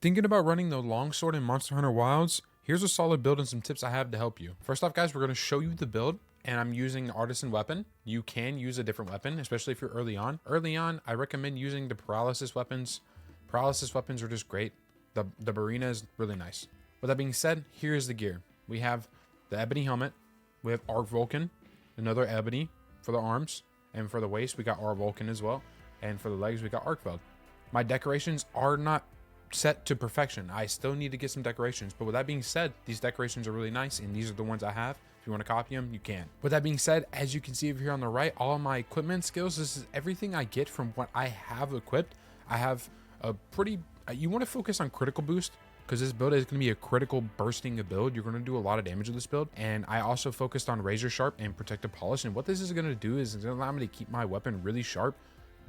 Thinking about running the Longsword in Monster Hunter Wilds? Here's a solid build and some tips I have to help you. First off, guys, we're going to show you the build, and I'm using the Artisan weapon. You can use a different weapon, especially if you're early on. Early on, I recommend using the paralysis weapons. Paralysis weapons are just great. The Barina is really nice. With that being said, here's the gear. We have the Ebony helmet. We have Arc Vulcan, another Ebony for the arms. And for the waist, we got Arc Vulcan as well. And for the legs, we got Arc Veld. My decorations are not set to perfection. I still need to get some decorations, but with that being said, these decorations are really nice, and these are the ones I have. If you want to copy them, you can. With that being said, as you can see over here on the right, all of my equipment skills, this is everything I get from what I have equipped. I have a pretty, you want to focus on critical boost, because this build is going to be a critical bursting build. You're going to do a lot of damage with this build. And I also focused on razor sharp and protective polish, and what this is going to do is it's going to allow me to keep my weapon really sharp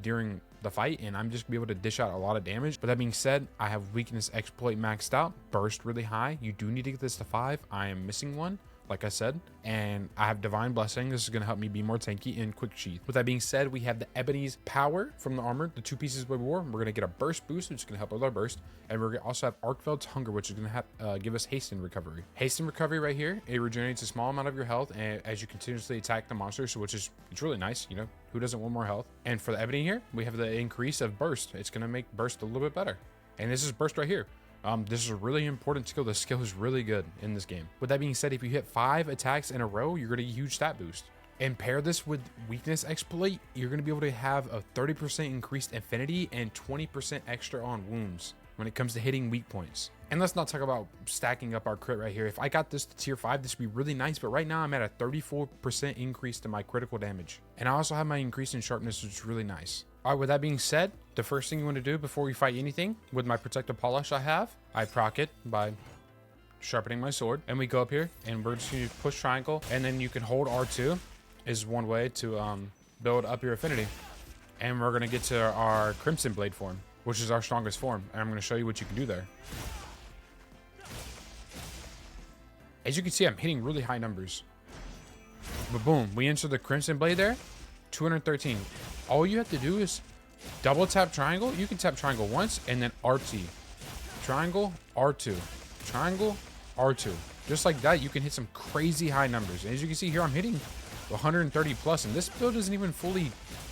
during the fight, and I'm just gonna be able to dish out a lot of damage. But that being said, I have weakness exploit maxed out, burst really high. You do need to get this to 5. I am missing one, like I said, and I have divine blessing. This is going to help me be more tanky and quick sheath. With that being said, we have the Ebony's power from the armor, the 2 pieces we wore. We're going to get a burst boost, which is going to help with our burst, and we're going to also have Arcveld's hunger, which is going to give us hasten recovery. Hasten recovery right here, it regenerates a small amount of your health and as you continuously attack the monster, so which is, it's really nice. You know, who doesn't want more health? And for the Ebony here, we have the increase of burst. It's going to make burst a little bit better, and this is burst right here. This is a really important skill. The skill is really good in this game. With that being said, if you hit 5 attacks in a row, you're going to get a huge stat boost. And pair this with weakness exploit, you're going to be able to have a 30% increased affinity and 20% extra on wounds when it comes to hitting weak points. And let's not talk about stacking up our crit right here. If I got this to tier 5, this would be really nice, but right now I'm at a 34% increase to my critical damage. And I also have my increase in sharpness, which is really nice. All right, with that being said, the first thing you want to do before we fight anything, with my protective polish I proc it by sharpening my sword. And we go up here, and we're just going to push triangle, and then you can hold R2 is one way to build up your affinity. And we're going to get to our Crimson Blade form, which is our strongest form. And I'm going to show you what you can do there. As you can see, I'm hitting really high numbers. But boom, we enter the Crimson Blade there, 213. All you have to do is double tap triangle. You can tap triangle once and then RT. Triangle, R2. Triangle, R2. Just like that, you can hit some crazy high numbers. And as you can see here, I'm hitting 130 plus, and this build isn't even fully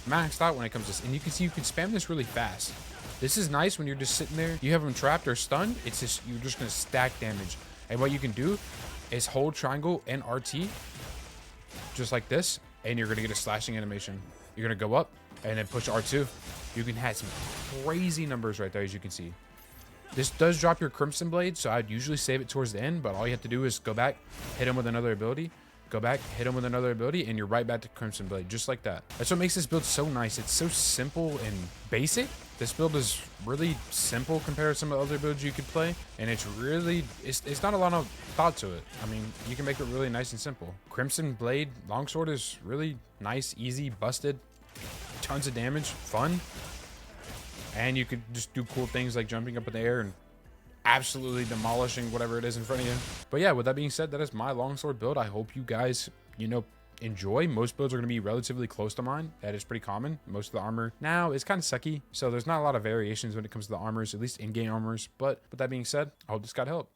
maxed out when it comes to this. And you can see you can spam this really fast. This is nice when you're just sitting there, you have them trapped or stunned. It's just, you're just going to stack damage. And what you can do is hold triangle and RT just like this, and you're going to get a slashing animation. You're going to go up and then push R2. You can have some crazy numbers right there, as you can see. This does drop your Crimson Blade, so I'd usually save it towards the end, but all you have to do is go back, hit him with another ability, go back, hit him with another ability, and you're right back to Crimson Blade, just like that. That's what makes this build so nice. It's so simple and basic. This build is really simple compared to some of the other builds you could play, and it's really, it's not a lot of thought to it. I mean, you can make it really nice and simple. Crimson Blade Longsword is really nice, easy, busted, tons of damage, fun, and you could just do cool things like jumping up in the air and absolutely demolishing whatever it is in front of you. But yeah, with that being said, that is my Longsword build. I hope you guys, you know, enjoy. Most builds are going to be relatively close to mine. That is pretty common. Most of the armor now is kind of sucky, so there's not a lot of variations when it comes to the armors, at least in-game armors. But with that being said, I hope this got help.